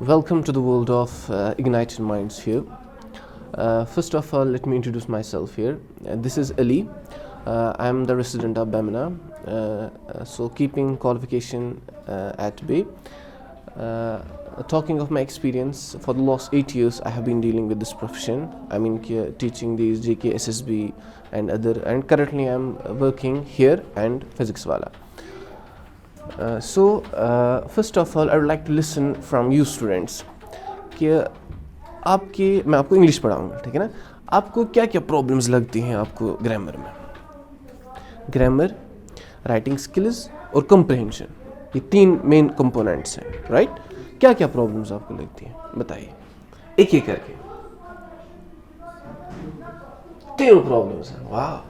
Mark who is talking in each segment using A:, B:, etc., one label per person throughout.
A: Welcome to the world of Ignited Minds here. First of all, let me introduce myself here. This is Ali. I am the resident of Bamina, so keeping qualification at Bay. Talking of my experience, for the last 8 years I have been dealing with this profession. I mean teaching these JK, SSB and other, and currently I am working here and Physics Wala. First of all, I would like to listen from you students कि मैं आपको English पढ़ाऊँगा, ठीक है ना. आपको क्या क्या problems लगती हैं आपको ग्रामर में. ग्रामर, राइटिंग स्किल्स और कम्प्रहेंशन, ये 3 मेन कंपोनेंट्स हैं, राइट. क्या क्या प्रॉब्लम्स आपको लगती हैं बताइए एक एक करके. 3 प्रॉब्लम्स हैं. वाह.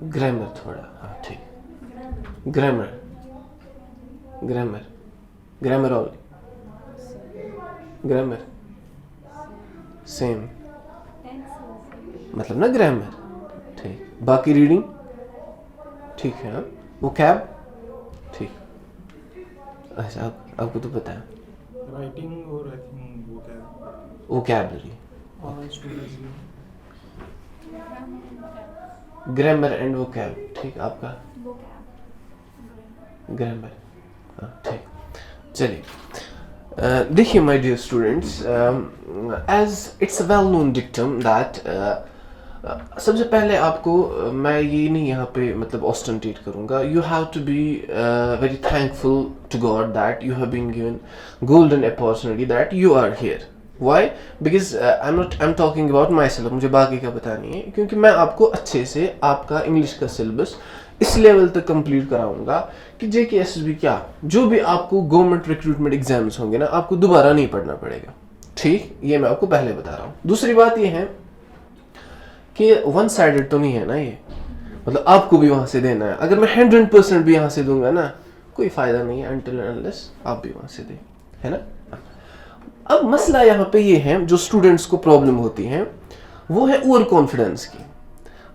A: ग्रामर थोड़ा, हाँ ठीक. Grammar only. ग्रामर सेम मतलब ना ग्रामर, ठीक. बाकी रीडिंग ठीक है. हाँ. वोकैब ठीक. अच्छा आपको तो पता है.
B: राइटिंग और I think
A: vocabulary. Grammar and vocab ठीक. आपका ग्रामर, हाँ ठीक. चलिए देखिए my dear students, as it's a well known dictum that सबसे पहले आपको मैं ये नहीं यहाँ पे मतलब ऑस्टेंटेट करूँगा. You have to be very thankful to God that you have been given golden opportunity that you are here. Why? Because I'm talking about myself. मुझे बाकी का पता नहीं है, क्योंकि मैं आपको अच्छे से आपका इंग्लिश का सिलेबस इस लेवल तक कंप्लीट कराऊंगा कि JKSSB क्या, जो भी आपको गवर्नमेंट रिक्रूटमेंट एग्जाम्स होंगे ना, आपको दोबारा नहीं पढ़ना पड़ेगा. ठीक, ये मैं आपको पहले बता रहा हूँ. दूसरी बात ये है कि वन साइडेड तो नहीं है ना ये, मतलब आपको भी वहाँ से देना है. अगर मैं 100% भी यहाँ से दूंगा ना, कोई फ़ायदा नहीं है until and unless आप भी वहाँ से दें, है ना. अब मसला यहाँ पे ये है, जो स्टूडेंट्स को प्रॉब्लम होती है वो है ओवर कॉन्फिडेंस की.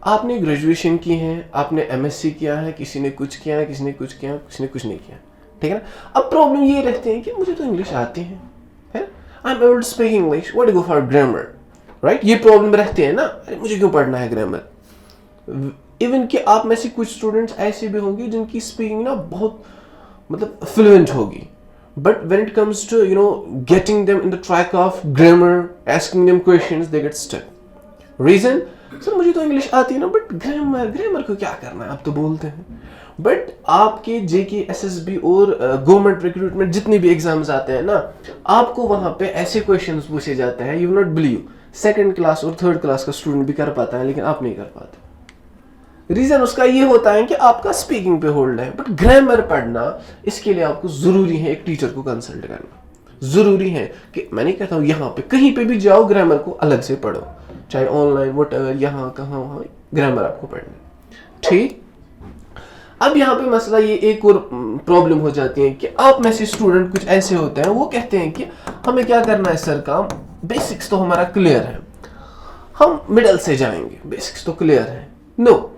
A: आपने ग्रेजुएशन की है, आपने MSc किया है, किसी ने कुछ किया है, किसी ने कुछ किया, किसी ने कुछ नहीं किया, ठीक है ना. अब प्रॉब्लम ये रहती है कि मुझे तो इंग्लिश आती है, I am able to speak English, what go for grammar, right. ये प्रॉब्लम रहती है ना, अरे मुझे क्यों पढ़ना है ग्रामर. इवन कि आप में से कुछ स्टूडेंट्स ऐसे भी होंगे जिनकी स्पीकिंग ना बहुत मतलब फ्लुएंट होगी, but when it comes to getting them in the track of grammar, asking them questions, they get stuck. Reason? Sir मुझे तो इंग्लिश आती है ना, बट ग्रामर को क्या करना है, आप तो बोलते हैं. बट आपके JKSSB और गवर्नमेंट रिक्रूटमेंट जितने भी एग्जाम्स आते हैं ना, आपको वहां पे ऐसे क्वेश्चंस पूछे जाते हैं, you will not believe, 2nd class और 3rd क्लास का स्टूडेंट भी कर पाता है, लेकिन आप नहीं कर पाते. रीजन उसका ये होता है कि आपका स्पीकिंग पे होल्ड है. बट ग्रामर पढ़ना, इसके लिए आपको जरूरी है एक टीचर को कंसल्ट करना. जरूरी है कि मैं नहीं कहता हूँ यहाँ पे कहीं पे भी जाओ ग्रामर को अलग से पढ़ो, चाहे ऑनलाइन व्हाटएवर, यहाँ कहाँ वहाँ ग्रामर आपको पढ़ना, ठीक. अब यहाँ पे मसला ये एक और प्रॉब्लम हो जाती है कि आप में से स्टूडेंट कुछ ऐसे होते हैं, वो कहते हैं कि हमें क्या करना है सर काम, बेसिक्स तो हमारा क्लियर है, हम मिडल से जाएंगे, बेसिक्स तो क्लियर है. नो,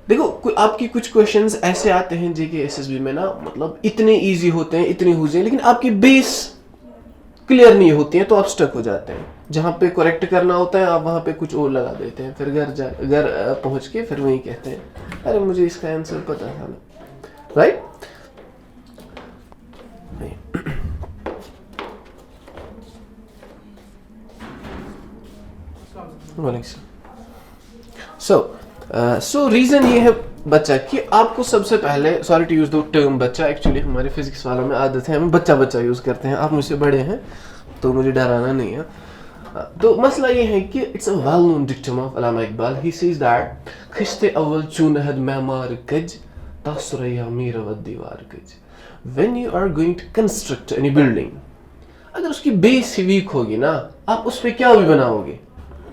A: देखो आपकी कुछ क्वेश्चंस ऐसे आते हैं JKSSB में ना, मतलब इतने इजी होते हैं, इतने हो जाए, लेकिन आपकी बेस क्लियर नहीं होती है, तो आप स्टक हो जाते हैं. जहाँ पे करेक्ट करना होता है आप वहाँ पे कुछ और लगा देते हैं, फिर घर पहुँच के फिर वही कहते हैं अरे मुझे इसका आंसर पता था ना, राइट. सो रीजन ये है बच्चा कि आपको सबसे पहले, sorry to use the term बच्चा, एक्चुअली हमारे फिजिक्स वालों में आदत है, हम बच्चा यूज करते हैं. आप मुझसे बड़े हैं तो मुझे डराना नहीं है. तो मसला ये है कि it's a well known dictum of Allama Iqbal. He says that खिश्ते अव्वल चूनहद मैमार कज तासुरया मीरा व दीवार कज. When you are going to construct any building, अगर उसकी बेस ही वीक होगी ना, आप उस पे क्या भी बनाओगे,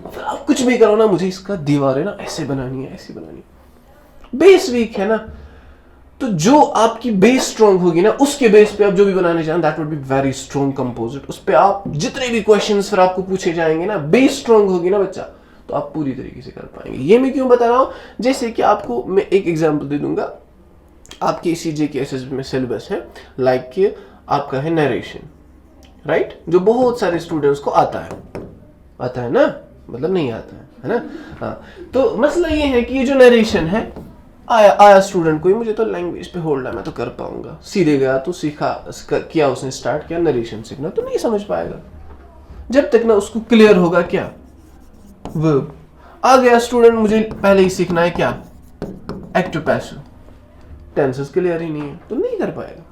A: फिर आप कुछ भी करो ना, मुझे इसका दीवार है ना ऐसे बनानी है, ऐसी बनानी है, बेस वीक है ना. तो जो आपकी बेस स्ट्रॉन्ग होगी ना, उसके बेस पे आप जो भी बनाने चाहें, that would be very strong composite. उस पे आप जितने भी क्वेश्चंस फिर आपको पूछे जाएंगे ना, बेस स्ट्रॉन्ग होगी ना बच्चा, तो आप पूरी तरीके से कर पाएंगे. ये मैं क्यों बता रहा हूं, जैसे कि आपको मैं एक एग्जांपल दे दूंगा. आपकी इसी JKSS में सिलेबस है, लाइक कि आपका है नरेशन, राइट, जो बहुत सारे स्टूडेंट्स को आता है ना, मतलब नहीं आता है ना। हाँ, तो मसला ये है कि ये जो नरेशन है, आया स्टूडेंट कोई, मुझे तो लैंग्वेज पे होल्ड है, मैं तो कर पाऊंगा, सीधे गया तो सीखा, किया उसने, स्टार्ट किया नरेशन सीखना, तो नहीं समझ पाएगा जब तक ना उसको क्लियर होगा क्या वर्ब। आ गया स्टूडेंट, मुझे पहले ही सीखना है क्या एक्टिव पैसिव, टेंसेस क्लियर ही नहीं है, तो नहीं कर पाएगा।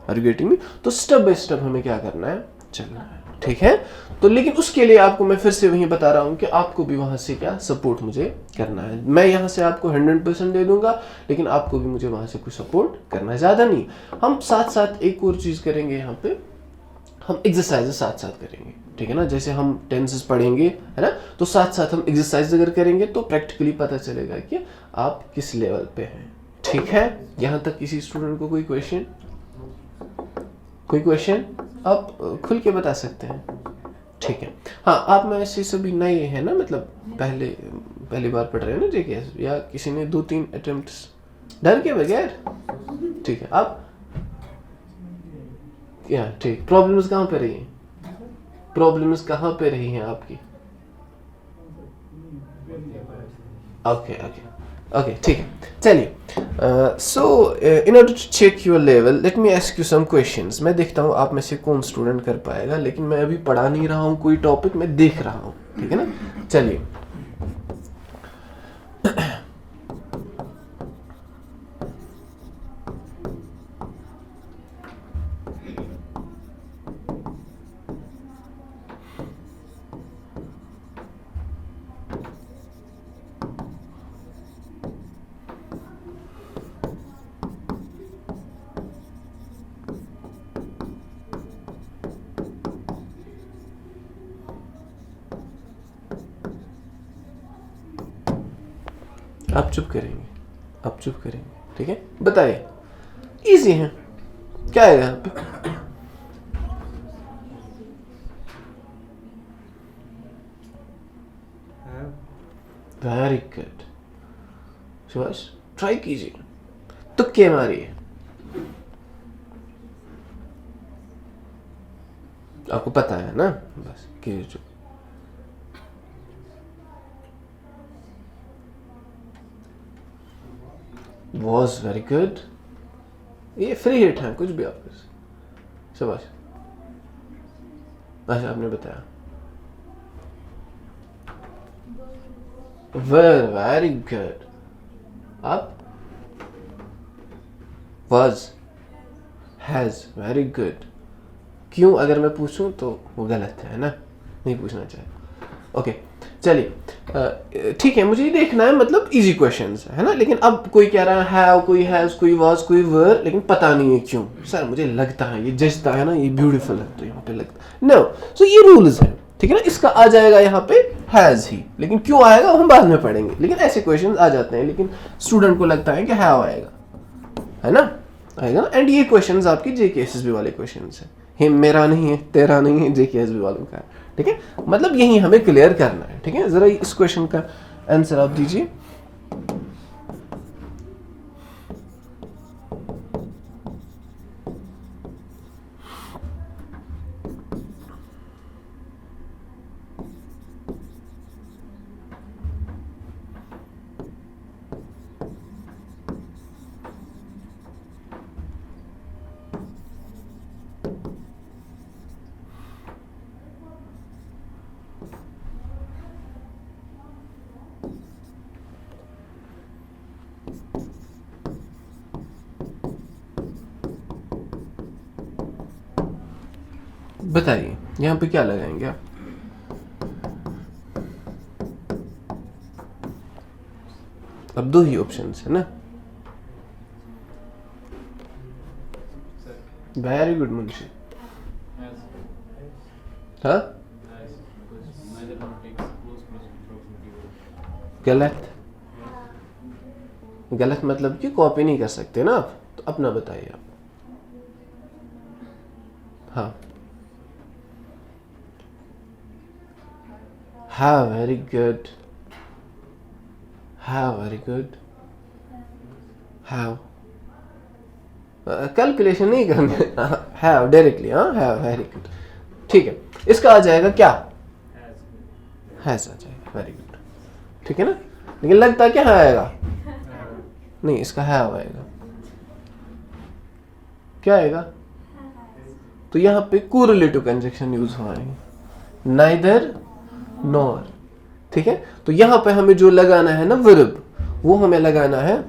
A: Are you getting me? तो स्टेप बाय स्टेप हमें क्या करना है, चलना है, ठीक है। तो लेकिन उसके लिए आपको मैं फिर से वही बता रहा हूं कि आपको भी वहां से क्या सपोर्ट मुझे करना है। मैं यहां से आपको 100% दे दूंगा, लेकिन आपको भी मुझे वहां से कुछ सपोर्ट करना है, ज्यादा नहीं। हम साथ साथ एक और चीज करेंगे यहाँ पे, हम एक्सरसाइज साथ साथ करेंगे, ठीक है ना। जैसे हम टेंसेस पढ़ेंगे, है ना, तो साथ साथ हम एक्सरसाइज अगर करेंगे तो प्रैक्टिकली पता चलेगा कि आप किस लेवल पे हैं, ठीक है। यहाँ तक किसी स्टूडेंट को कोई क्वेश्चन आप खुल के बता सकते हैं, ठीक है। हाँ, आप में ऐसे सभी नए हैं ना, मतलब पहली बार पढ़ रहे हैं ना JKS, या किसी ने 2-3 अटेम्प्ट्स डर के बगैर, ठीक है। आप क्या, ठीक, प्रॉब्लम्स कहाँ पे रही हैं आपकी? ओके, ठीक है, चलिए। So in order to check your level, let me ask you some questions. मैं देखता हूँ आप में से कौन स्टूडेंट कर पाएगा, लेकिन मैं अभी पढ़ा नहीं रहा हूँ कोई टॉपिक, मैं देख रहा हूँ, ठीक है ना। चलिए, आप चुप करेंगे, ठीक है। बताइए, इजी है, क्या है यहाँ पे? वेरी गुड, सुभाष, ट्राई कीजिए, तुक्के मारिए, आपको पता है ना, बस कीजिए चुप। वॉज वेरी गुड, ये फ्री हिट है, कुछ भी आप कर सकते। शाबाश, अच्छा आपने बताया, वेरी गुड। आप वॉज, हैज, वेरी गुड। क्यों अगर मैं पूछूं तो वो गलत है ना, नहीं पूछना चाहिए। ओके, चलिए, ठीक है, मुझे ये देखना है, मतलब इजी क्वेश्चंस है ना। लेकिन अब कोई कह रहा है हैव, कोई हैज, कोई वाज, कोई वर, लेकिन पता नहीं है क्यों। सर मुझे लगता है, ये जचता है ना, ये ब्यूटीफुल है, तो यहाँ पे लगता नो। सो ये रूल्स है, ठीक है ना। इसका आ जाएगा यहाँ पे हैज ही, लेकिन क्यों आएगा हम बाद में पढ़ेंगे। लेकिन ऐसे क्वेश्चंस आ जाते हैं, लेकिन स्टूडेंट को लगता है कि हैव आएगा, है ना, आएगा ना। एंड ये क्वेश्चंस आपकी JKSSB वाले क्वेश्चंस हैं, मेरा नहीं है, तेरा नहीं है, JKSSB वालों का है, ठीक है। मतलब यही हमें क्लियर करना है, ठीक है। जरा इस क्वेश्चन का आंसर आप दीजिए। बताइए यहाँ पे क्या लगाएंगे आप? अब दो ही ऑप्शंस है ना। Very good Munshi. हाँ, गलत, गलत मतलब कि कॉपी नहीं कर सकते ना आप, तो अपना बताइए आप। हाँ, हाँ, वेरी गुड, हाँ, वेरी गुड, हाँ, कैलकुलेशन नहीं करनी है डायरेक्टली, हाँ है, वेरी गुड। ठीक है, इसका आ जाएगा क्या, हैज आ जाएगा, वेरी गुड, ठीक है ना। लेकिन लगता क्या है आएगा, नहीं इसका है आएगा, क्या आएगा, तो यहाँ पे कोरिलेटिव कंजक्शन यूज हुआ है, नाइदर नॉर, ठीक है। तो यहाँ पे हमें जो लगाना है ना वर्ब, वो हमें लगाना है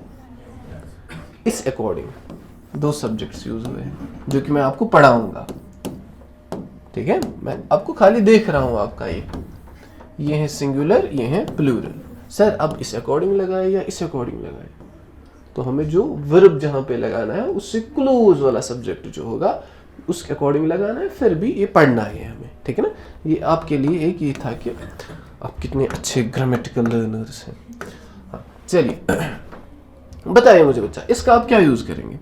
A: इस अकॉर्डिंग। दो सब्जेक्ट्स यूज हुए हैं जो कि मैं आपको पढ़ाऊंगा, ठीक है। मैं आपको खाली देख रहा हूं आपका ये है सिंगुलर, ये है प्लूरल। सर अब इस अकॉर्डिंग लगाए या इस अकॉर्डिंग लगाए, तो हमें जो वर्ब जहां पे लगाना है उससे क्लोज वाला सब्जेक्ट जो होगा उसके अकॉर्डिंग लगाना है, फिर भी ये पढ़ना है हमें, ठीक है ना। ये आपके लिए एक ये था कि आप कितने अच्छे ग्रामेटिकल लर्नर्स हैं। हाँ चलिए बताइए मुझे बच्चा, इसका आप क्या यूज करेंगे।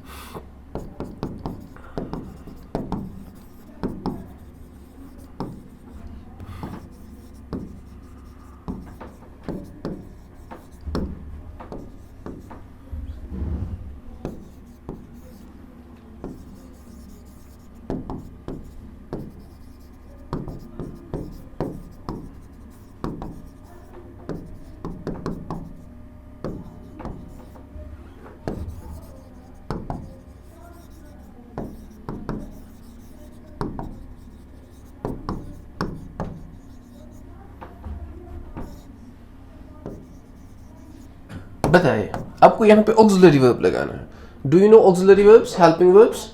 A: बताइए, आपको यहाँ पे ऑक्सिलरी वर्ब लगाना है। Do you know auxiliary verbs, helping verbs?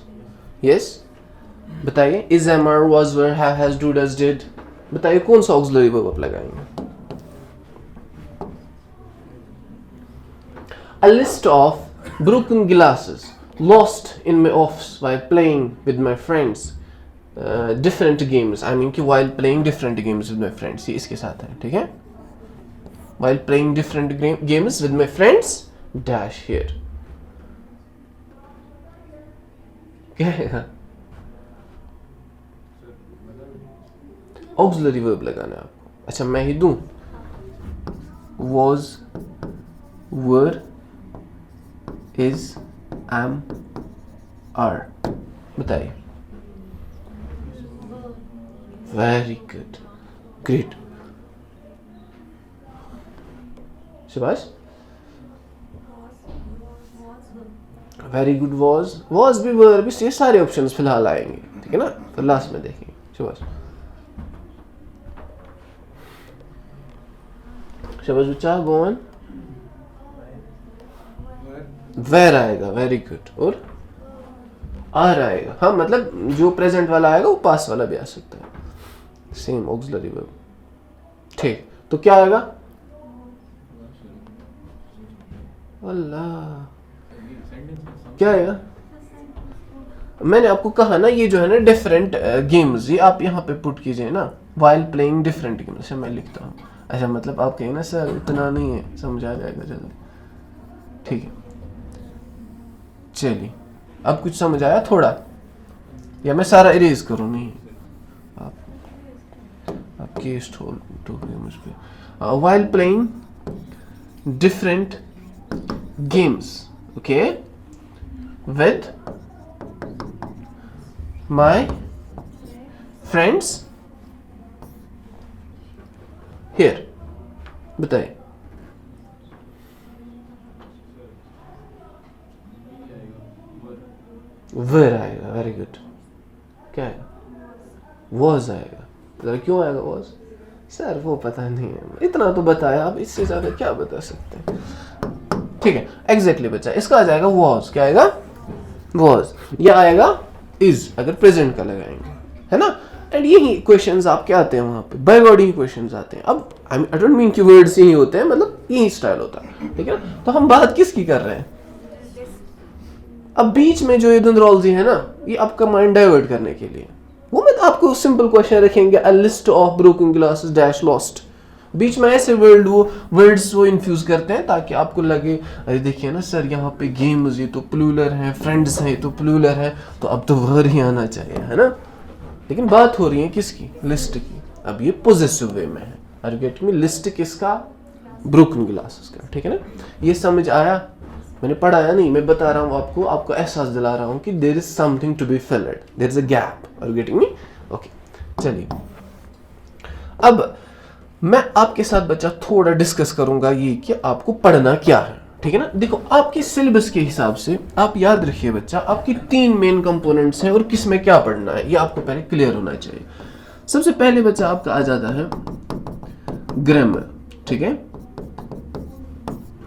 A: Yes, बताइए। Is, am, are, was, were, have, has, do, does, did. बताइए कौन सा ऑक्सिलरी वर्ब आप लगाएंगे। A list of broken glasses lost in my office while playing with my friends different games. I mean कि while playing different games with my friends, ये इसके साथ है, ठीक है। While playing different games with my friends dash here, क्या है? Auxiliary verb लगाना है आपको। अच्छा मैं ही दूं, was, were, is, am, are। बताइए। वेरी गुड, ग्रेट, शाबाश, वेरी गुड। was भी, were भी, ये सारे ऑप्शंस फिलहाल आएंगे, ठीक है ना, फिर लास्ट में देखेंगे। शाबाश शाबाश बच्चा, गो ऑन। वेर आएगा, वेरी गुड, और आर आएगा। हाँ मतलब जो प्रेजेंट वाला आएगा वो पास वाला भी आ सकता है, सेम ऑक्सिलरी वर्ब, ठीक। तो क्या आएगा, अल्लाह क्या आएगा। मैंने आपको कहा ना ये जो है ना डिफरेंट गेम्स, ये आप यहाँ पे पुट कीजिए ना, वाइल प्लेइंग डिफरेंट गेम्स। मैं लिखता हूँ, अच्छा मतलब आप कहें ना सर इतना नहीं है, समझ आ जाएगा जल्दी, ठीक है। चलिए अब कुछ समझ आया थोड़ा, या मैं सारा इरेज करूँ? नहीं, आप केस तो मुझ पे। While playing different games, okay, with my friends here. बताइए। वर आएगा, वेरी गुड। क्या आएगा, वॉज आएगा। तो क्यों आएगा वॉज? सर वो पता नहीं है, इतना तो बताया, अब इससे ज्यादा क्या बता सकते हैं, ठीक है। एग्जैक्टली बच्चा, इसका आ जाएगा वॉज। क्या आएगा, वॉज। या आएगा इज, अगर प्रेजेंट का लगाएंगे, है ना। एंड यही क्वेश्चंस आपके आते हैं वहां पे, बाय वर्ड ही क्वेश्चंस आते हैं। अब आई डोंट मीन कि वर्ड्स यही होते हैं, मतलब यही स्टाइल होता है, ठीक है ना। तो हम बात किसकी कर रहे हैं, अब बीच में जो ये धुंधरौलजी है ना, ये आपका माइंड डाइवर्ट करने के लिए, वो मैं आपको सिंपल क्वेश्चन रखेंगे, a list of broken glasses dash lost. बीच में ऐसे वर्ड्स वो इन्फ्यूज करते हैं ताकि आपको लगे अरे देखिए ना सर यहाँ पे गेम्स ये तो प्लूरल है, फ्रेंड्स हैं तो प्लूरल है, तो अब तो वर्ड ही आना चाहिए, है ना। लेकिन बात हो रही है किसकी, लिस्ट की। अब ये पॉजिटिव वे में है, are you getting me. List किसका, ब्रोकन ग्लासेस का, ठीक है ना। ये समझ आया, मैंने पढ़ाया नहीं, मैं बता रहा हूँ आपको, आपको एहसास दिला रहा हूँ कि there is something to be filled, there is a gap. Are you getting me? Okay, चलिए अब मैं आपके साथ बच्चा थोड़ा डिस्कस करूंगा ये कि आपको पढ़ना क्या है, ठीक है ना। देखो आपके सिलेबस के हिसाब से आप याद रखिए बच्चा, आपकी 3 मेन कंपोनेंट्स हैं और किस में क्या पढ़ना है ये आपको पहले क्लियर होना चाहिए। सबसे पहले बच्चा आपका आ जाता है ग्रामर, ठीक है।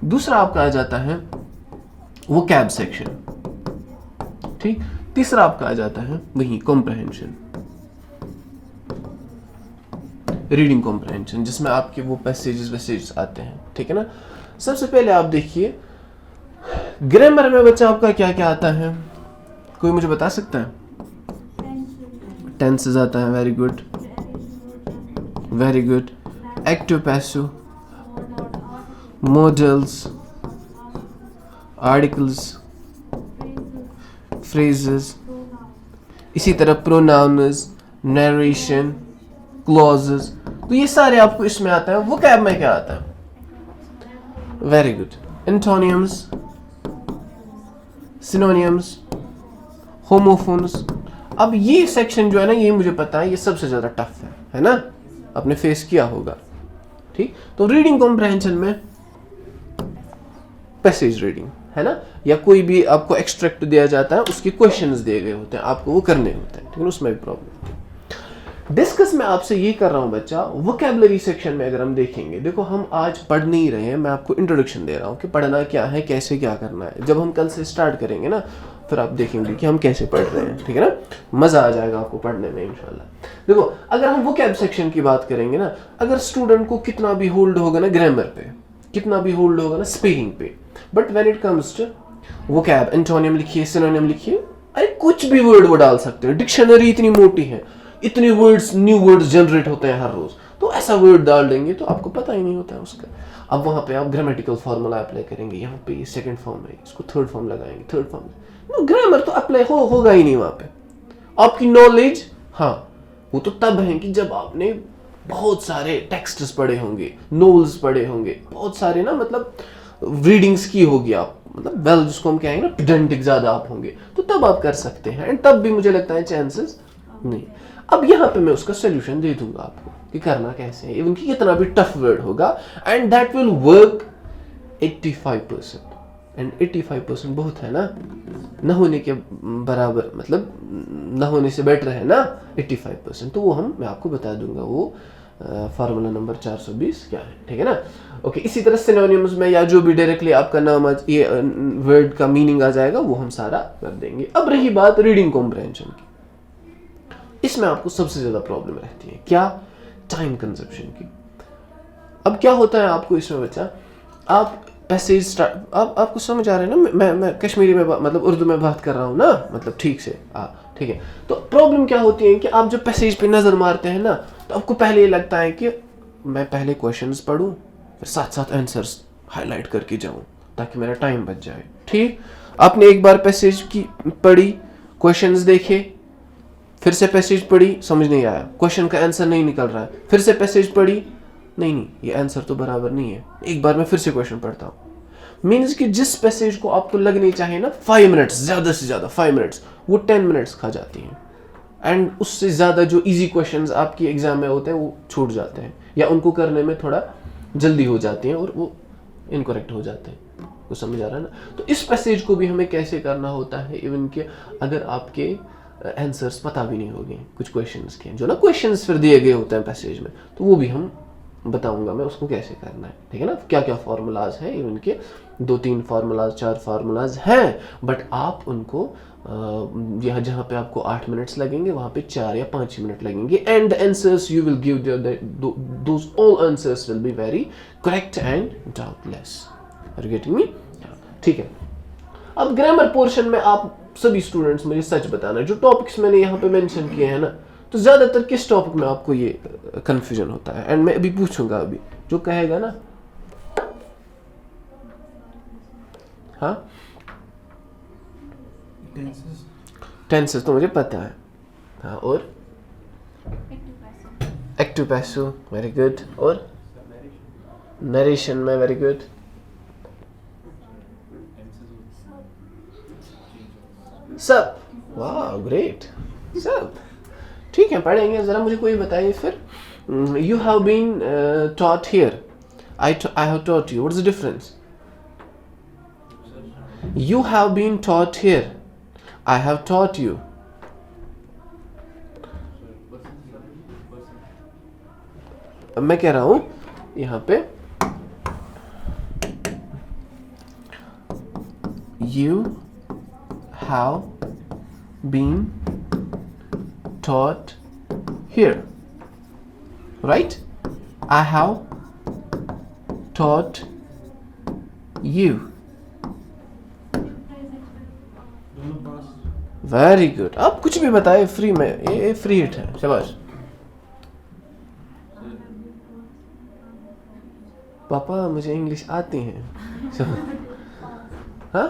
A: दूसरा आपका आ जाता है वोकैब सेक्शन, ठीक। तीसरा आपका आ जाता है वही कॉम्प्रहेंशन, रीडिंग कॉम्प्रहेंशन, जिसमें आपके वो पैसेजेस आते हैं, ठीक है ना। सबसे पहले आप देखिए ग्रामर में बच्चा आपका क्या क्या आता है, कोई मुझे बता सकता है? टेंसेस आता है, very good very good. Active passive, models, articles, phrases, इसी तरह प्रोनाउन्स, नरेशन, क्लॉजेस, तो ये सारे आपको इसमें आता है। वोकैब में क्या आता है? Very good, एंटोनियम्स, synonyms, homophones. अब ये सेक्शन जो है ना, ये मुझे पता है ये सबसे ज्यादा टफ है ना, आपने फेस किया होगा, ठीक। तो रीडिंग कॉम्प्रहेंशन में पैसेज रीडिंग है ना, या कोई भी आपको एक्सट्रैक्ट दिया जाता है, उसके क्वेश्चंस दिए गए होते हैं, आपको वो करने होते हैं, ठीक है, उसमें भी प्रॉब्लम होती है। डिस्कस मैं आपसे ये कर रहा हूं बच्चा, वोकैबुलरी सेक्शन में अगर हम देखेंगे, देखो हम आज पढ़ नहीं रहे हैं, मैं आपको इंट्रोडक्शन दे रहा हूं कि पढ़ना क्या है, कैसे क्या करना है। जब हम कल से स्टार्ट करेंगे ना, फिर आप देखेंगे कि हम कैसे पढ़ रहे हैं, ठीक है ना, मजा आ जाएगा आपको पढ़ने में इंशाल्लाह। देखो अगर हम वोकैब सेक्शन की बात करेंगे ना, अगर स्टूडेंट को कितना भी होल्ड होगा ना ग्रामर पे, कितना भी होल्ड होगा ना स्पीकिंग पे, but when it comes to vocab, antonym लिखिए, सिनोनियम लिखिए, अरे कुछ भी वर्ड वो डाल सकते हैं। डिक्शनरी इतनी मोटी है, इतने वर्ड्स, न्यू वर्ड्स जनरेट होते हैं हर रोज, तो ऐसा वर्ड डाल देंगे तो आपको पता ही नहीं होता है उसका। अब वहां पे आप ग्रामेटिकल फॉर्मूला अप्लाई करेंगे, यहाँ पे ये सेकंड फॉर्म है, इसको थर्ड फॉर्म लगाएंगे, थर्ड फॉर्म, ग्रामर तो अप्लाई होगा ही नहीं वहां पे। आपकी नॉलेज, हाँ वो तो तब है कि जब आपने बहुत सारे टेक्स्ट्स पढ़े होंगे, नोवेल्स पढ़े होंगे, बहुत सारे ना, मतलब रीडिंग्स की होगी आप, मतलब वेल जिसको हम कहेंगे ना, पेडेंटिक ज्यादा आप होंगे, तो तब आप कर सकते हैं। एंड तब भी मुझे लगता है चांसेस नहीं। अब यहाँ पे मैं उसका सोल्यूशन दे दूंगा आपको कि करना कैसे है, इवन कि कितना भी टफ वर्ड होगा, and that will work 85%। And 85% बहुत है ना, न होने के बराबर, मतलब न होने से बेटर है ना 85%। तो वो मैं आपको बता दूंगा, वो फार्मूला नंबर 420 क्या है, ठीक है ना। ओके, इसी तरह सिनोनिम्स में या जो भी डायरेक्टली आपका नाम ये वर्ड का मीनिंग आ जाएगा, वो हम सारा कर देंगे। अब रही बात रीडिंग कॉम्प्रहेंशन की, इसमें आपको सबसे ज्यादा प्रॉब्लम रहती है, क्या? टाइम कंजप्शन की। अब क्या होता है आपको इसमें बच्चा, आप पैसेज आपको समझ आ रहा है ना, मैं कश्मीरी में मतलब उर्दू में बात कर रहा हूँ ना, मतलब ठीक से, ठीक है। तो प्रॉब्लम क्या होती है कि आप जब पैसेज पे नजर मारते हैं ना, तो आपको पहले ये लगता है कि मैं पहले क्वेश्चंस पढूं, फिर साथ साथ आंसर्स हाईलाइट करके जाऊं ताकि मेरा टाइम बच जाए, ठीक। आपने एक बार पैसेज की पढ़ी, क्वेश्चंस देखे, फिर से पैसेज पढ़ी, समझ नहीं आया, क्वेश्चन का आंसर नहीं निकल रहा है, फिर से पैसेज पढ़ी, नहीं ये आंसर तो बराबर नहीं है, एक बार मैं फिर से क्वेश्चन पढ़ता हूँ। मीन्स कि जिस पैसेज को आपको लगनी चाहिए ना 5 मिनट्स, ज्यादा से ज्यादा 5 मिनट्स, वो 10 मिनट्स खा जाती हैं। एंड उससे ज्यादा जो इजी क्वेश्चंस आपकी एग्जाम में होते हैं वो छूट जाते हैं, या उनको करने में थोड़ा जल्दी हो जाती हैं और वो इनकरेक्ट हो जाते हैं। वो समझ आ रहा है ना। तो इस पैसेज को भी हमें कैसे करना होता है, इवन कि अगर आपके आंसर्स पता भी नहीं होंगे कुछ क्वेश्चंस के, जो ना क्वेश्चंस फिर दिए गए होते हैं पैसेज में, तो वो भी हम बताऊंगा मैं उसको कैसे करना है, ठीक है ना। क्या क्या फार्मूलाज हैं, इवन के 2-3 फार्मूलाज 4 फार्मूलाज हैं, बट आप उनको यहाँ जहाँ पे आपको 8 मिनट्स लगेंगे वहाँ पे 4 या 5 मिनट लगेंगे, and answers you will give those all answers will be very correct and doubtless. Are you getting me? ठीक है। अब ग्रामर पोर्शन में आप सभी स्टूडेंट्स मुझे सच बताना, जो टॉपिक्स मैंने यहाँ पे मेंशन किए हैं ना, तो ज्यादातर किस टॉपिक में आपको ये कंफ्यूजन होता है? एंड मैं अभी पूछूंगा, अभी जो कहेगा ना, हाँ टेंसेस तो मुझे पता है, हाँ, और एक्टिव पैसिव, वेरी गुड, और नरेशन में, वेरी गुड, सब. वाह ग्रेट. सब ठीक है, पढ़ेंगे. ज़रा मुझे कोई बताइए फिर. You have been taught here. I have taught you. What is the difference? You have been taught here. I have taught you. मैं कह रहा हूं यहां पे you have been taught here, right? I have taught you.
B: दोनों पास.
A: Very good. आप कुछ भी बताए फ्री में, ये फ्री हिट है. शाबाश. पापा मुझे इंग्लिश आती है. हाँ,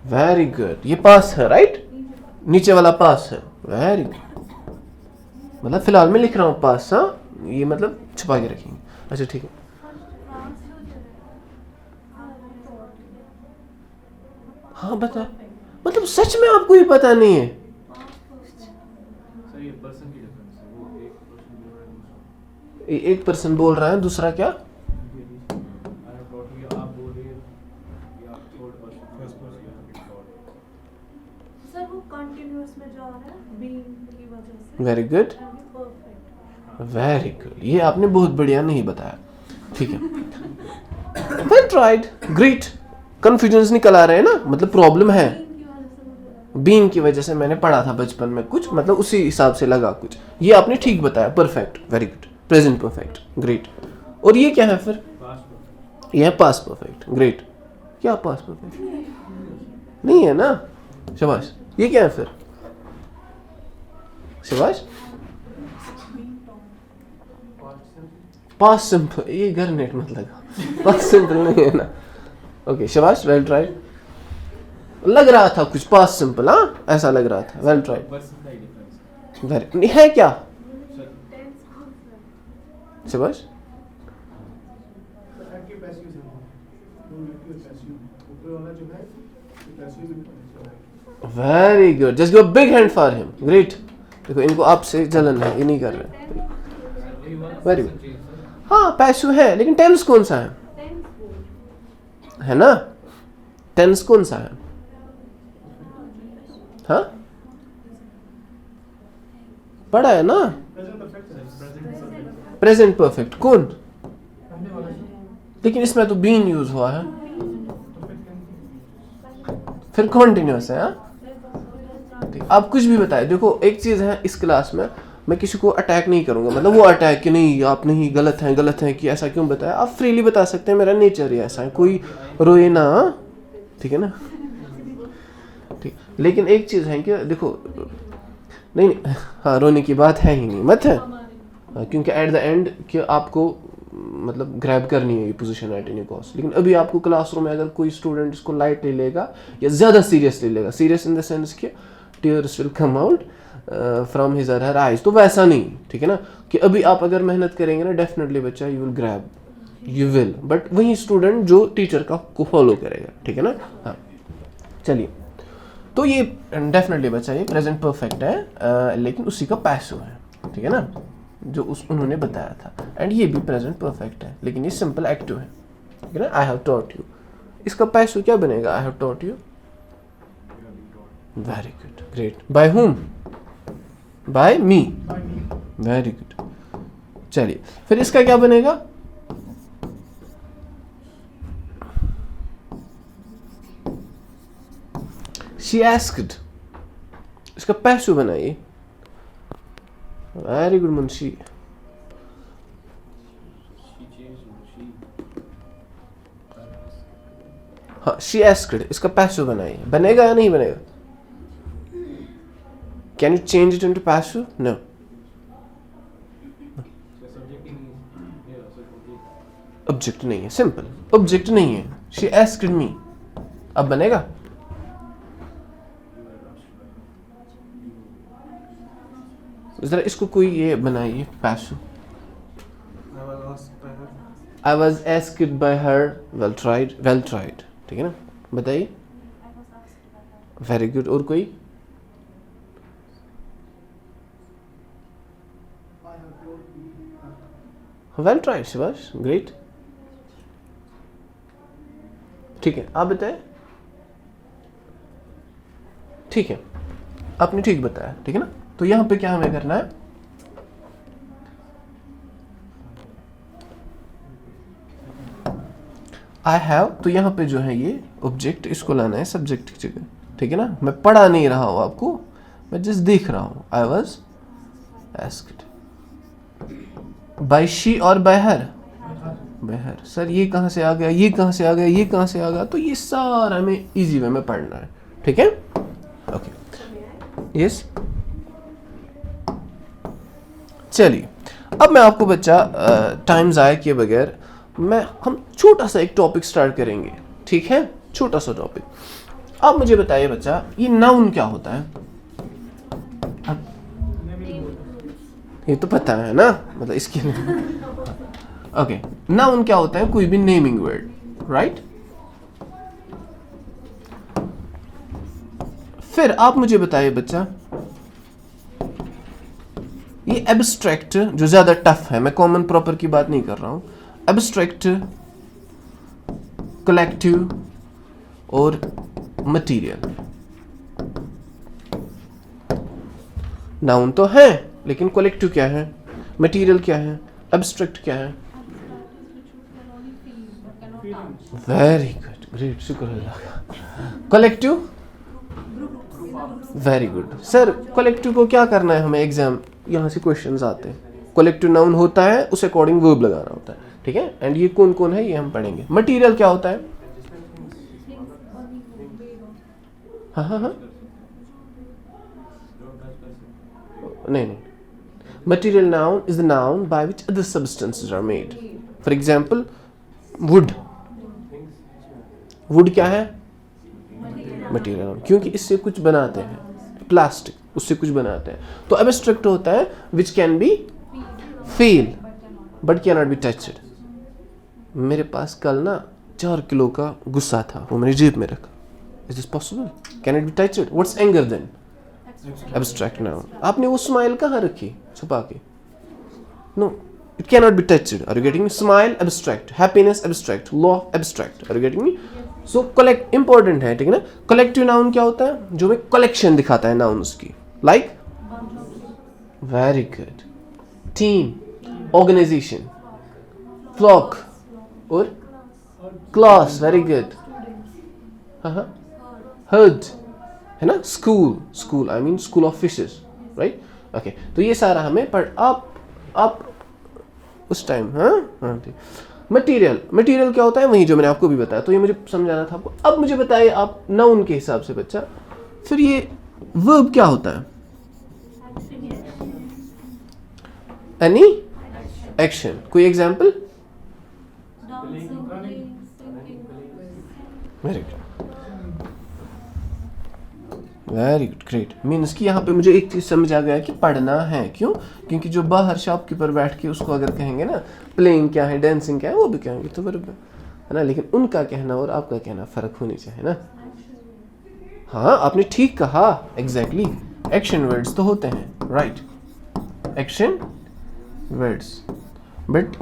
A: वेरी गुड. ये पास है, राइट? नीचे वाला पास है. Very good. मतलब फिलहाल मैं लिख रहा हूँ पास. हाँ, ये मतलब छुपा के रखेंगे. अच्छा ठीक है. हाँ बता. मतलब सच में आपको ये पता नहीं है?
B: सर ये पर्सन की डिफरेंस है. वो एक पर्सन बोल रहा है दूसरा.
A: एक पर्सन बोल रहा है, दूसरा क्या?
B: आई हैव टॉट यू. आप बोल रहे हैं या third person. First person you have taught.
C: Sir वो कंटिन्यूअस में जा रहा है बीइंग की वजह से.
A: Very good.
C: Perfect.
A: Very good. ये आपने बहुत बढ़िया नहीं बताया. ठीक है. Well tried. ग्रेट. कंफ्यूजन निकल आ रहे हैं ना, मतलब प्रॉब्लम है. बीइंग की वजह से मैंने पढ़ा था बचपन में कुछ, मतलब उसी हिसाब से लगा कुछ. ये आपने ठीक बताया. Perfect. Very good. Present perfect. Great. और ये क्या है फिर?
B: Past perfect.
A: ये है पास्ट परफेक्ट. ग्रेट. क्या पास्ट परफेक्ट नहीं है ना? शाबाश. ये क्या है फिर? शाबाश. Past simple. ये घर नेट मत लगा. पास्ट सिंपल नहीं है ना. ओके शाबाश. Well tried. लग रहा था कुछ पास्ट सिंपल. हाँ ऐसा लग रहा था. Well tried.
B: पर्सन का ही डिफरेंस.
A: वेरी है क्या? शाबाश.
B: एक्टिव पैसिव से वो एक्टिव पैसिव ऊपर वाला जो है पैसिव भी पैसिव है.
A: Very good. Just give a big hand for him. Great. देखो इनको आपसे जलन है, ये नहीं कर रहे. Very good. हाँ पैसिव है, लेकिन टेंस कौन सा है? है ना? टेंस कौन सा है? हाँ पढ़ा है ना?
B: प्रेजेंट परफेक्ट है. Present
A: present perfect. कौन?
B: पहले वाला
A: लेकिन इसमें तो बीन यूज हुआ है.
B: परफेक्ट
A: फिर कॉन्टिन्यूस है. हाँ ठीक. आप कुछ भी बताए. देखो एक चीज है, इस क्लास में मैं किसी को अटैक नहीं करूंगा, मतलब वो अटैक कि नहीं आप नहीं गलत है कि ऐसा क्यों बताया. आप फ्रीली बता सकते हैं, मेरा नेचर ही ऐसा है. कोई रोए ना. ठीक है ना? ठीक. लेकिन एक चीज है कि देखो नहीं हाँ रोने की बात है ही नहीं, मत है. क्योंकि एट द एंड कि आपको मतलब ग्रैब करनी है ये पोजीशन एट एनी कॉस्ट. लेकिन अभी आपको क्लासरूम में अगर कोई स्टूडेंट इसको लाइट ले लेगा या ज़्यादा सीरियस ले लेगा, सीरियस इन द सेंस कि tears will come out from his और हर आइज, तो वैसा नहीं. ठीक है ना? कि अभी आप अगर मेहनत करेंगे ना, डेफिनेटली बच्चा you will grab, you will. But वही स्टूडेंट जो टीचर का को फॉलो करेगा. ठीक है ना? हाँ चलिए. तो ये डेफिनेटली बच्चा ये प्रेजेंट परफेक्ट है, लेकिन उसी का पैसिव है. ठीक है ना? जो उन्होंने बताया था. एंड ये भी प्रेजेंट परफेक्ट है, लेकिन ये सिंपल एक्टिव है. ठीक है ना? I have taught you. इसका पैसिव क्या बनेगा? I have taught you. Very good. Great. By whom? By me. Very good. चलिए फिर इसका क्या बनेगा? She asked. इसका पैसिव बनाइए. Very good Munshi. हाँ शी आस्क्ड. इसका पैसिव बनाइए. बनेगा या नहीं बनेगा? Can you change it into passive? No. Object नहीं है. सिंपल ऑब्जेक्ट नहीं है. She asked me. अब बनेगा? जरा इसको कोई ये बनाइए passive. I was asked by her. Well tried. Well tried. ठीक है ना? बताइए. Very good. और कोई?
B: I have told you.
A: Well tried शिवाश, ग्रेट. ठीक है, आप बताएं. ठीक है, आपने ठीक बताया. ठीक है ना. तो यहां पे क्या हमें करना है? आई हैव, तो यहाँ पे जो है ये ऑब्जेक्ट, इसको लाना है सब्जेक्ट की जगह. ठीक है ना. मैं पढ़ा नहीं रहा हूँ आपको, मैं जस्ट देख रहा हूँ. I was asked by she और by her. By her. Sir ये कहाँ से आ गया, ये कहाँ से आ गया, ये कहाँ से आ गया? तो ये सारा हमें इजी वे में पढ़ना है. ठीक है. ओके. यस. चलिए, अब मैं आपको बच्चा टाइम ज़ाया किए बगैर हम छोटा सा एक टॉपिक स्टार्ट करेंगे. ठीक है, छोटा सा टॉपिक. आप मुझे बताइए बच्चा, ये नाउन क्या होता है? ये तो पता है ना, मतलब इसके लिए. ओके, नाउन क्या होता है? कोई भी नेमिंग वर्ड, राइट? फिर आप मुझे बताइए बच्चा, ये एब्स्ट्रैक्ट जो ज्यादा टफ है, मैं कॉमन प्रॉपर की बात नहीं कर रहा हूं. एब्स्ट्रैक्ट, कलेक्टिव और मटीरियल. नाउन तो है, लेकिन कलेक्टिव क्या है, मटीरियल क्या है, एब्स्ट्रैक्ट क्या है? वेरी गुड, ग्रेट, शुक्र अल्लाह का. Collective, very good. Sir collective को क्या करना है हमें? एग्जाम यहाँ से क्वेश्चंस आते हैं. कलेक्टिव नाउन होता है, उस अकॉर्डिंग वर्ब लगाना होता है. ठीक है. एंड ये कौन कौन है ये हम पढ़ेंगे. मटीरियल क्या होता है? हाँ हाँ हाँ, नहीं. Material noun is the noun by which other substances are made. For example, wood. Wood क्या है? Material noun. क्योंकि इससे कुछ बनाते हैं. Plastic, उससे कुछ बनाते हैं. तो abstract होता है which can be feel but cannot be touched. मेरे पास कल ना 4 किलो का गुस्सा था, वो मेरी जेब में रखा. Is this possible? Can it be touched? What's anger then? Abstract noun. आपने वो स्माइल कहाँ रखी? छुपा के. No, it cannot be touched. Are you getting me? Smile, abstract. Happiness, abstract. Law, abstract. Are you getting me? So collect important है, ठीक है ना. Collective noun क्या होता है? जो में collection दिखाता है nouns की. Like? Very good. Team, organization, flock और class. Very good. हाँ. Herd है ना. School I mean school of fishes, right? Okay. तो ये सारा हमें पर आप उस टाइम हाँ ठीक. मटीरियल क्या होता है? वही जो मैंने आपको भी बताया. तो ये मुझे समझाना था आपको. अब मुझे बताइए आप नाउन के हिसाब से बच्चा, फिर ये वर्ब क्या होता है? Any action. कोई example? Very good, very good, great. Means कि यहाँ पे मुझे एक चीज समझ आ गया कि पढ़ना है. क्यों? क्योंकि जो बाहर शॉपकीपर बैठ के उसको अगर कहेंगे ना प्लेइंग क्या है, डांसिंग क्या है, वो भी कहेंगे तो वर्ब है ना. लेकिन उनका कहना और आपका कहना फर्क होनी चाहिए ना. हाँ आपने ठीक कहा, एग्जैक्टली. एक्शन वर्ड्स तो होते हैं, right. Action words, but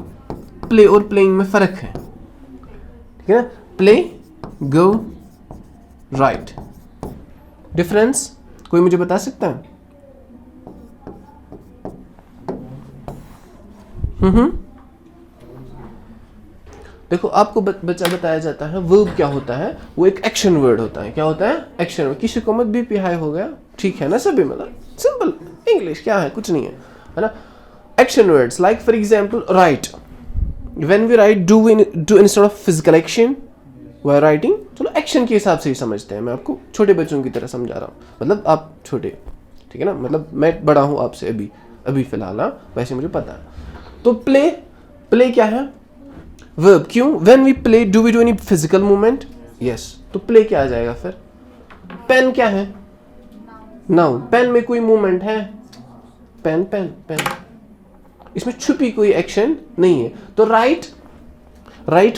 A: play और प्लेइंग में फर्क है. ठीक है ना. प्ले, गो, राइट. डिफरेंस कोई मुझे बता सकता है? देखो आपको बच्चा बताया जाता है वर्ब क्या होता है. वो एक एक्शन वर्ड होता है. क्या होता है? Action word. किसी को मत बीपी हाई हो गया, ठीक है ना सभी, मतलब सिंपल इंग्लिश क्या है, कुछ नहीं है ना. Action words like for example write. When we write do instead of physical action we are writing. चलो एक्शन के हिसाब से ही समझते हैं. मैं आपको छोटे बच्चों की तरह समझा रहा हूँ, मतलब आप छोटे, ठीक है ना, मतलब मैं बड़ा हूँ आपसे अभी फिलहाल. वैसे मुझे पता है. तो प्ले क्या है? वर्ब. क्यों? When we play do we do any physical movement? Yes. तो प्ले क्या आ जाएगा फिर? पेन क्या है? नाउन. पेन में कोई मूवमेंट है? पेन इसमें छुपी कोई एक्शन नहीं है. तो राइट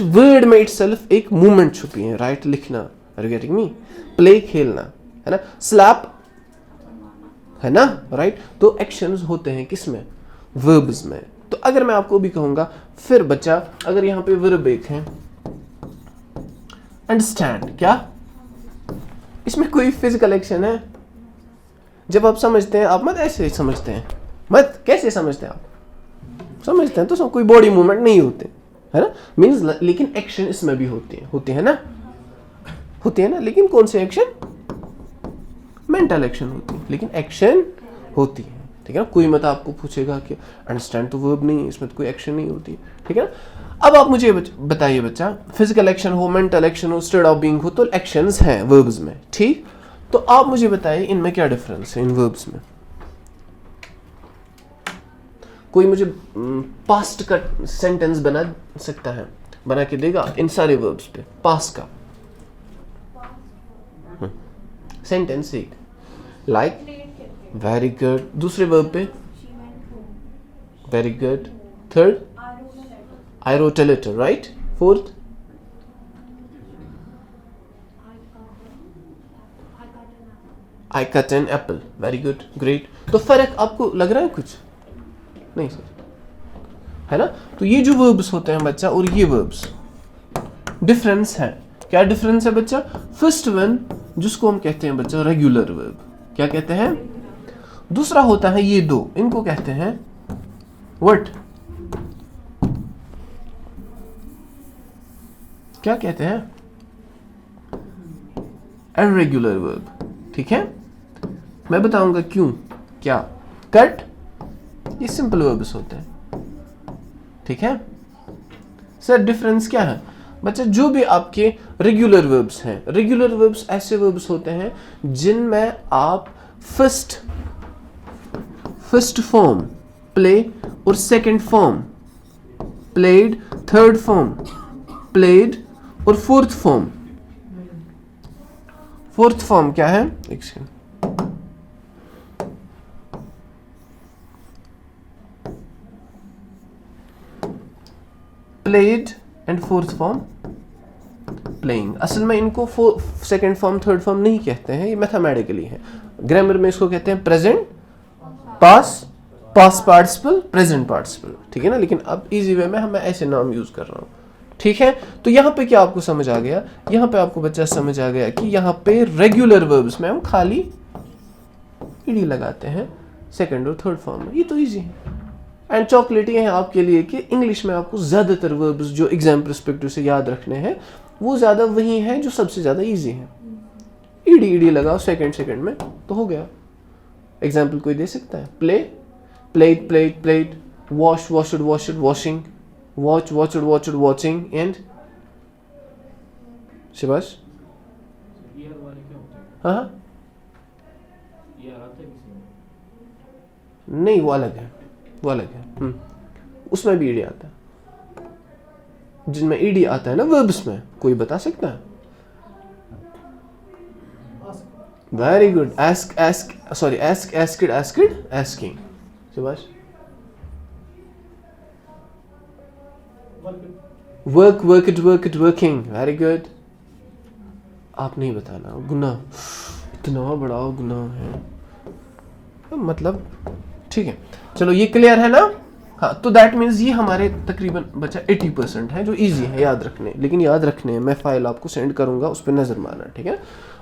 A: वर्ड में इटसेल्फ एक मूवमेंट छुपी है. राइट लिखना. Are you getting me? Play खेलना. है ना, स्लैप है ना, राइट। तो एक्शंस होते हैं किसमें, वर्ब्स में। तो अगर मैं आपको भी कहूंगा फिर बच्चा, अगर यहाँ पे वर्ब एक है अंडरस्टैंड, क्या इसमें कोई फिजिकल एक्शन है? जब आप समझते हैं, आप मत ऐसे समझते हैं, मत कैसे समझते हैं आप, समझते हैं तो सब कोई बॉडी मूवमेंट नहीं होते, है ना, मीन्स, लेकिन एक्शन इसमें भी होते हैं ना, होती है ना, लेकिन कौन से एक्शन, मेंटल एक्शन होती है, लेकिन एक्शन होती है, ठीक है ना। कोई मत आपको पूछेगा कि अंडरस्टैंड तो वर्ब नहीं है, इसमें तो कोई एक्शन नहीं होती, ठीक है ना। अब आप मुझे बताइए बच्चा, फिजिकल एक्शन हो, मेंटल एक्शन हो, स्टेट ऑफ बीइंग हो, तो एक्शंस हैं वर्ब्स में, ठीक। तो आप मुझे बताइए इनमें क्या डिफरेंस है इन वर्ब्स में। कोई मुझे पास्ट का सेंटेंस बना सकता है, बना के देगा इन सारे वर्ब्स पे, पास्ट का सेंटेंस एक, लाइक, वेरी गुड, दूसरे वर्ब पे, very good, third, I wrote a letter, write, fourth, I cut an apple, very good, great. तो फर्क आपको लग रहा है कुछ नहीं सर, है ना। तो ये जो वर्ब्स होते हैं बच्चा और ये वर्ब्स डिफरेंस है। क्या डिफरेंस है बच्चा? फर्स्ट वन जिसको हम कहते हैं बच्चा रेगुलर वर्ब, क्या कहते हैं? दूसरा होता है ये दो, इनको कहते हैं व्हाट, क्या कहते हैं? इर्रेगुलर वर्ब, ठीक है। मैं बताऊंगा क्यों, क्या, कट, ये सिंपल वर्ब्स होते हैं, ठीक है। सर डिफरेंस क्या है बच्चा? जो भी आपके रेगुलर वर्ब्स हैं, रेगुलर वर्ब्स ऐसे वर्ब्स होते हैं जिनमें आप फर्स्ट फॉर्म प्ले और second form played, third form played और फोर्थ फॉर्म क्या है? एक second, played and fourth form playing. असल में इनको सेकंड फॉर्म थर्ड फॉर्म नहीं कहते हैं, ये मैथमेटिकली है। ग्रामर में इसको कहते हैं present, past participle, present participle, ठीक है ना। लेकिन अब इजी वे में मैं ऐसे नाम यूज कर रहा हूं, ठीक है। तो यहाँ पे क्या आपको समझ आ गया? यहाँ पे आपको बच्चा समझ आ गया कि यहाँ पे रेगुलर वर्ब्स में हम खाली ईडी लगाते हैं सेकंड और थर्ड फॉर्म में, ये तो इजी है। एंड चॉकलेट ये है आपके लिए कि इंग्लिश में आपको ज्यादातर वर्ब्स जो एग्जाम परस्पेक्टिव से याद रखने हैं वो ज्यादा वही हैं जो सबसे ज्यादा इजी हैं। ईडी लगाओ सेकंड में तो हो गया। एग्जाम्पल कोई दे सकता है? Play, plate, wash, washed, washing, watch, watched, watching, and शिबाश। हाँ नहीं, वो अलग है। उसमें भी ईडी आता है, जिनमें ईडी आता है ना वर्ब्स में, कोई बता सकता है? वेरी गुड, आस्किंग, शिबाश। Working, very good. आप नहीं बताना, गुनाह, इतना बड़ा गुनाह है, मतलब ठीक है। चलो ये क्लियर है ना? हाँ, तो दैट मीन्स ये हमारे तकरीबन बचा 80% है जो इजी है याद रखने, लेकिन याद रखने मैं फाइल आपको सेंड करूंगा, उस पर नजर मारना, ठीक है।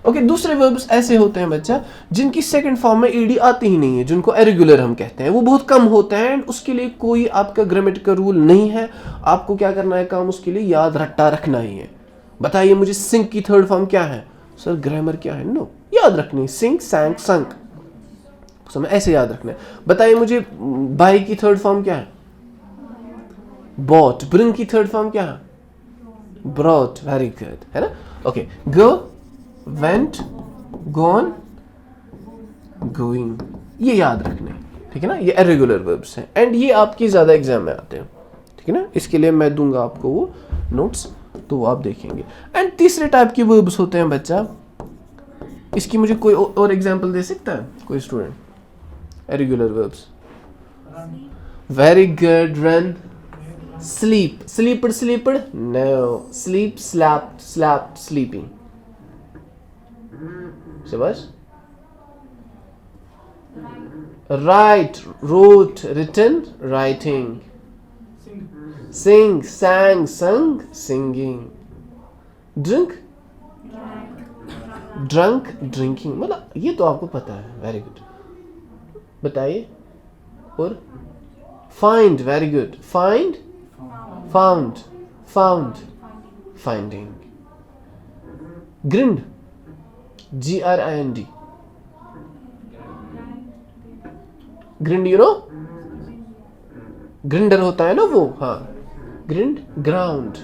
A: ओके, दूसरे वर्ब्स ऐसे होते हैं बच्चा जिनकी सेकंड फॉर्म में ईडी आती ही नहीं है, जिनको इरेगुलर हम कहते हैं, वो बहुत कम होते हैं एंड उसके लिए कोई आपका ग्रामेटिकल रूल नहीं है। आपको क्या करना है काम, उसके लिए याद रट्टा रखना ही है। बताइए मुझे सिंक की थर्ड फॉर्म क्या है? सर ग्रामर क्या है? नो, याद रखनी, सिंक, सैंक, संक, समय ऐसे याद रखना है। बताइए मुझे बाई की थर्ड फॉर्म क्या है? बॉट। ब्रिंग की थर्ड फॉर्म क्या है? ब्रॉट, वेरी गुड, है ना। ओके, गो, वेंट, गॉन, गोइंग, ये याद रखने, ठीक है ना। ये इरेगुलर वर्ब्स हैं एंड ये आपकी ज्यादा एग्जाम में आते हैं, ठीक है ना। इसके लिए मैं दूंगा आपको वो नोट्स, तो वो आप देखेंगे। एंड तीसरे टाइप के वर्ब्स होते हैं बच्चा, इसकी मुझे कोई और एग्जांपल दे सकता है कोई student? Irregular verbs, very good, run, sleep, slept, no, sleep, slept, sleeping, शाबाश। write, wrote, written, writing. Sing, sang, sung, singing. Drink, drunk, drinking. मतलब ये तो आपको पता है. Very good. बताइए. और find, very good. Find, found, found, finding. Grind, G-R-I-N-D. Grind, you know? Grinder होता है ना वो. हाँ, ग्रिंड, ग्राउंड,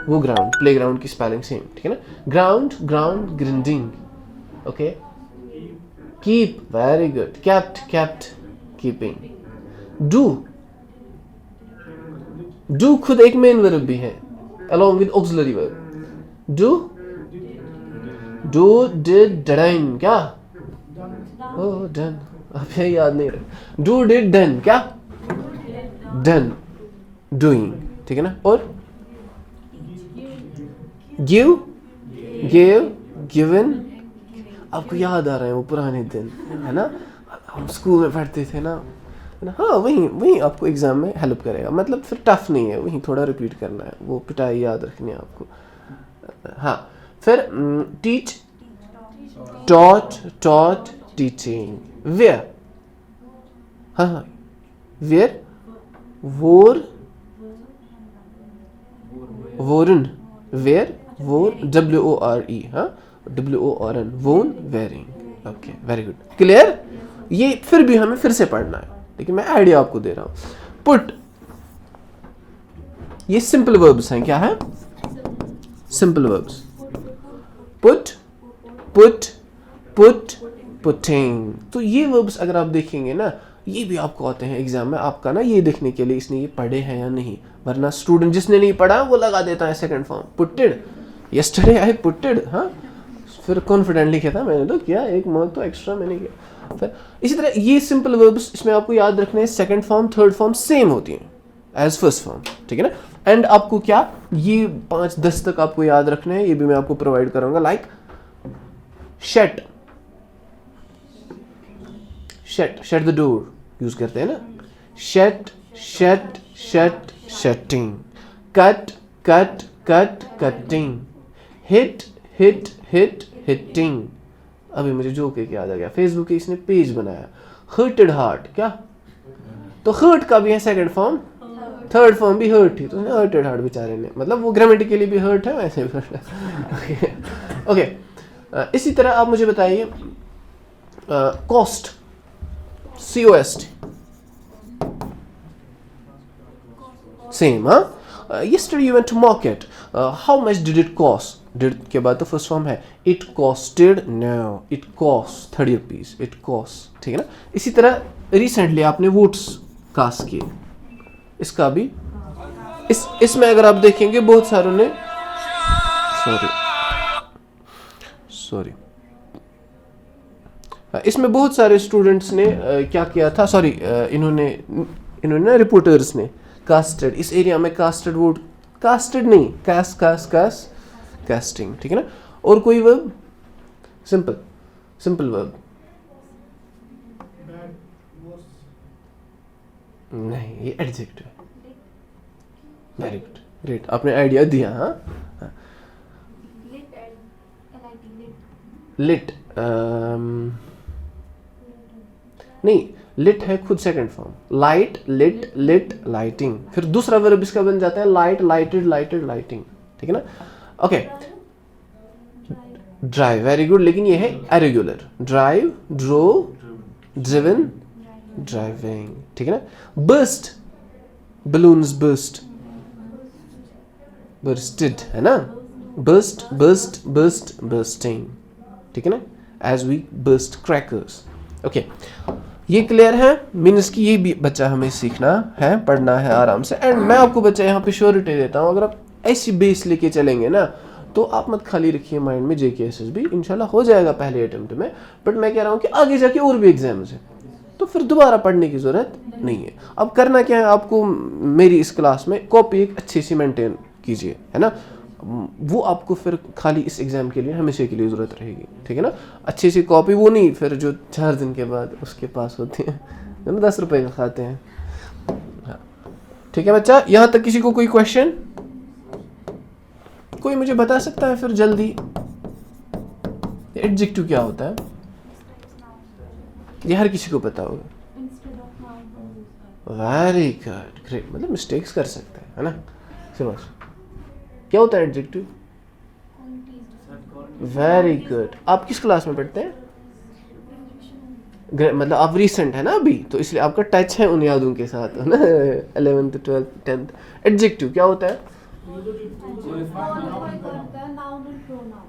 A: वो ग्राउंड, प्ले ग्राउंड की स्पेलिंग सेम, ठीक है ना. Ground, ground, grinding. Okay. Keep, very good. Kept, kept, keeping. Do, do खुद एक मेन वर्ब भी है along with auxiliary verb. Do, do, did, done. क्या? ओह डन. अब ये याद नहीं रहा. Do, did, done. क्या? डन, डूइंग, ठीक है ना. और गिव, गिव, गिवन. आपको याद आ रहे हैं वो पुराने दिन, है ना. हम स्कूल में पढ़ते थे ना. हाँ, वही आपको एग्जाम में हेल्प करेगा. मतलब फिर टफ नहीं है, वही थोड़ा रिपीट करना है. वो पिटाई याद रखनी है आपको. हाँ, फिर teach, taught, taught, teaching. Wear, हाँ, wear, wore, worn. Wear, wore, W-O-R-E. हाँ, W-O-R-N. Worn, wearing. Okay, very good. Clear. ये फिर भी हमें फिर से पढ़ना है, लेकिन मैं आइडिया आपको दे रहा हूं. पुट, ये सिंपल वर्ब्स हैं. क्या है? Simple verbs. Put, put, put, putting. तो ये वर्ब्स अगर आप देखेंगे ना, ये भी आपको आते हैं एग्जाम में. आपका ना ये देखने के लिए इसने ये पढ़े हैं या नहीं, वरना स्टूडेंट जिसने नहीं पढ़ा वो लगा देता है second form. Putted, yesterday I putted. हाँ, फिर कॉन्फिडेंटली कहता मैंने तो किया, एक मार्क तो एक्स्ट्रा मैंने किया. फिर इसी तरह ये सिंपल वर्ब्स इसमें आपको याद रखने हैं. Second form, third form same होती हैं एज फर्स्ट फॉर्म, ठीक है ना. एंड आपको क्या ये 5-10 तक आपको याद रखने हैं. ये भी मैं आपको प्रोवाइड करूंगा. Like shut, shut, shut the door use करते हैं ना. Shut, shut, shut, shutting. Cut, cut, cut, cutting. Hit, hit, hit, hitting. अभी मुझे जोक एक याद आ गया. फेसबुक के इसने पेज बनाया, हर्टेड हार्ट. क्या? तो हर्ट का भी है सेकंड फॉर्म, थर्ड फॉर्म भी हर्ट ही, तो हर्टेड हार्ट बेचारे ने, मतलब वो ग्रामेटिकली भी हर्ट है वैसे भी. ओके. इसी तरह आप मुझे बताइए cost, COST. Same, huh? Yesterday you went to market. How much did it cost? Did के बाद तो फर्स्ट फॉर्म है. It costed, no, it cost 30 rupees. It cost, ठीक है ना. इसी तरह रिसेंटली आपने वोट्स कास्ट किए, इसका भी इसमें अगर आप देखेंगे बहुत सारों ने सॉरी इसमें बहुत सारे स्टूडेंट्स ने क्या किया था. सॉरी, इन्होंने रिपोर्टर्स ने कास्टेड. इस एरिया में कास्टेड वोट, कास्टेड नहीं, कास्टिंग, ठीक है ना. और कोई वर्ब, सिंपल वर्ब नहीं, ये एडजेक्टिव है. वेरी गुड, ग्रेट, आपने आइडिया दिया. हाँ, लिट, नहीं, लिट है खुद second form. Light, lit, lit, lighting. फिर दूसरा वर्ब इसका बन जाता है लाइट, लाइटेड, लाइटेड, लाइटिंग, ठीक है ना. ओके. ड्राइव, वेरी गुड, लेकिन ये है irregular. Drive, drove, driven, driving, ठीक है ना. बर्स्ट, बलून्स बर्स्ट, बर्स्टेड, है ना. बर्स्ट, बर्स्ट, बर्स्ट, बर्स्टिंग, ठीक है ना. As we burst crackers. Okay, ये क्लियर है. मीन्स की ये भी बच्चा हमें सीखना है, पढ़ना है आराम से. एंड मैं आपको बच्चा यहाँ पे श्योरिटी देता हूँ, अगर आप ऐसी बेस लेके चलेंगे ना, तो आप मत खाली रखिए माइंड में JKSSB इंशाल्लाह हो जाएगा पहले अटेम्प्ट में. बट मैं कह रहा हूँ कि आगे जाके और भी एग्जाम्स है, तो फिर दोबारा पढ़ने की ज़रूरत नहीं है. अब करना क्या है आपको, मेरी इस क्लास में कॉपी एक अच्छी सी मेंटेन कीजिए, है ना. वो आपको फिर खाली इस एग्ज़ाम के लिए हमेशा के लिए ज़रूरत रहेगी, ठीक है ना। अच्छी सी कॉपी वो नहीं फिर जो 4 दिन के बाद उसके पास होती है ना, 10 रुपए का खाते हैं। हाँ ठीक है बच्चा, यहाँ तक किसी को कोई क्वेश्चन? कोई मुझे बता सकता है फिर जल्दी, एडजेक्टिव क्या होता है? ये हर किसी को पता होगा।
C: Instead of noun.
A: Very good, great, मतलब मिस्टेक्स कर सकते हैं, है ना। समझ क्या होता है एडजेक्टिव? Very good. आप किस क्लास में पढ़ते हैं? मतलब आप रिसेंट है ना अभी, तो इसलिए आपका टच है उन यादों के साथ, है ना। 11th 12th 10th। एडजेक्टिव क्या होता है?
C: क्वालिफाई करता है नाउन एंड प्रोनाउन।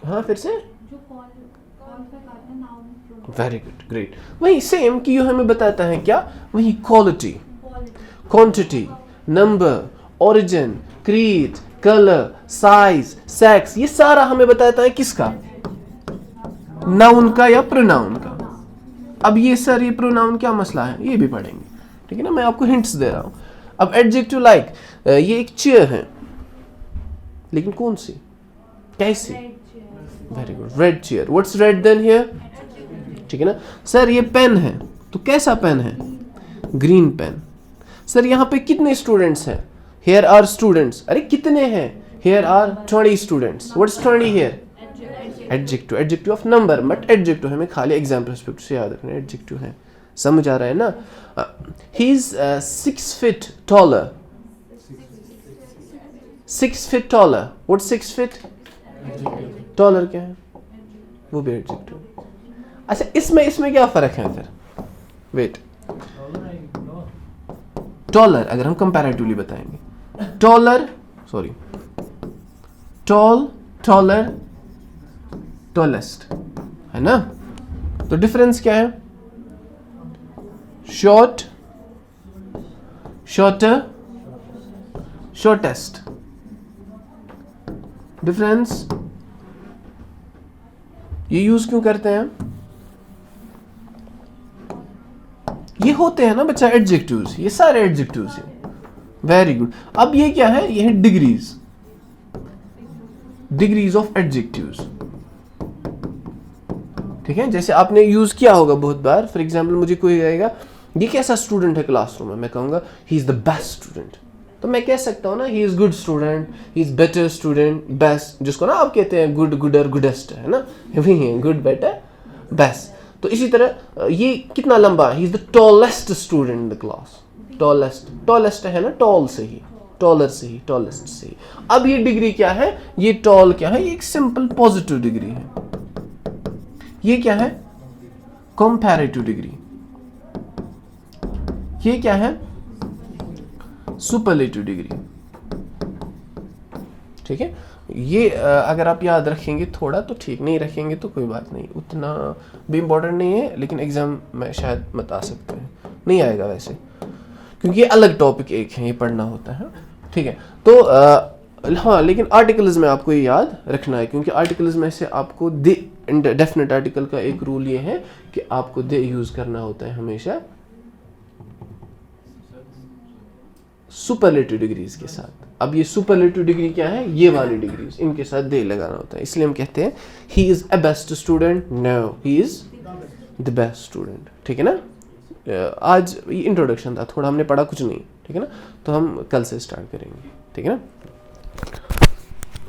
A: हाँ फिर से।
C: जो क्वालिफाई करता है noun and pronoun.
A: Very good, great. वही सेम कि हमें बताता है क्या? वही quality,
C: quality,
A: quantity, number, origin, creed, colour, size, sex, ये सारा हमें बताता है किसका? नाउन का या प्रोनाउन का। अब ये सर ये प्रोनाउन क्या मसला है, ये भी पढ़ेंगे, ठीक है ना। मैं आपको हिंट्स दे रहा हूं। अब एडजेक्टिव लाइक ये एक चेयर है, लेकिन कौन सी, कैसी? Very good, red chair. What's red then here? ठीक है ना। सर ये पेन है, तो कैसा पेन है? Green pen. सर यहाँ पे कितने स्टूडेंट्स हैं? Here are students. अरे कितने हैं? Here are 20 students. What's 20 here? Adjective. Adjective of number. But adjective हमें खाली example aspect से याद रखना है, adjective है। समझ आ रहा है ना? He is 6 feet taller. 6 feet taller. What's 6 feet? Taller क्या है? वो भी adjective। अच्छा इसमें क्या फर्क है फिर? Wait. Taller अगर हम comparatively बताएंगे, taller, sorry, tall, taller, tallest, है ना। तो डिफरेंस क्या है? short, shorter, shortest। डिफरेंस ये यूज क्यों करते हैं? ये होते हैं ना बच्चा एडजेक्टिव्स, ये सारे एडजेक्टिव्स हैं। Very good. अब ये क्या है? ये है डिग्रीज, डिग्रीज ऑफ एडजेक्टिव्स, ठीक है। जैसे आपने यूज किया होगा बहुत बार। फॉर एग्जांपल मुझे कोई कहेगा ये कैसा स्टूडेंट है क्लासरूम में, मैं कहूंगा ही इज द बेस्ट स्टूडेंट। तो मैं कह सकता हूँ ना he is good student, he is better student, best, जिसको ना आप कहते हैं गुड, गुडर, गुडेस्ट, है ना, वही है गुड, बेटर, बेस्ट। तो इसी तरह ये कितना लंबा? ही is the tallest student in the class. Tallest, tallest है ना, टॉल से ही, टॉलर से ही, टॉलेस्ट से ही। अब ये डिग्री क्या है? ये टॉल क्या है? ये एक सिंपल पॉजिटिव डिग्री है। ये क्या है? Comparative degree. ये क्या है? सुपरलेटिव डिग्री, ठीक है। ये अगर आप याद रखेंगे थोड़ा तो ठीक, नहीं रखेंगे तो कोई बात नहीं, उतना भी इम्पोर्टेंट नहीं है, लेकिन एग्जाम में शायद मत आ सकते हैं, नहीं आएगा वैसे, क्योंकि ये अलग टॉपिक एक है, ये पढ़ना होता है, ठीक है। तो हाँ, लेकिन आर्टिकल्स में आपको ये याद रखना है, क्योंकि आर्टिकल्स में से आपको दे, डेफिनेट आर्टिकल का एक रूल ये है कि आपको दे यूज करना होता है हमेशा सुपरलेटिव डिग्रीज के साथ। अब ये सुपरलेटिव डिग्री क्या है? ये वाली डिग्रीज, इनके साथ दे लगाना होता है। इसलिए हम कहते हैं he is a best student, no he is the best student, ठीक है ना। आज ये इंट्रोडक्शन था, थोड़ा हमने पढ़ा कुछ नहीं, ठीक है ना। तो हम कल से स्टार्ट करेंगे, ठीक है ना।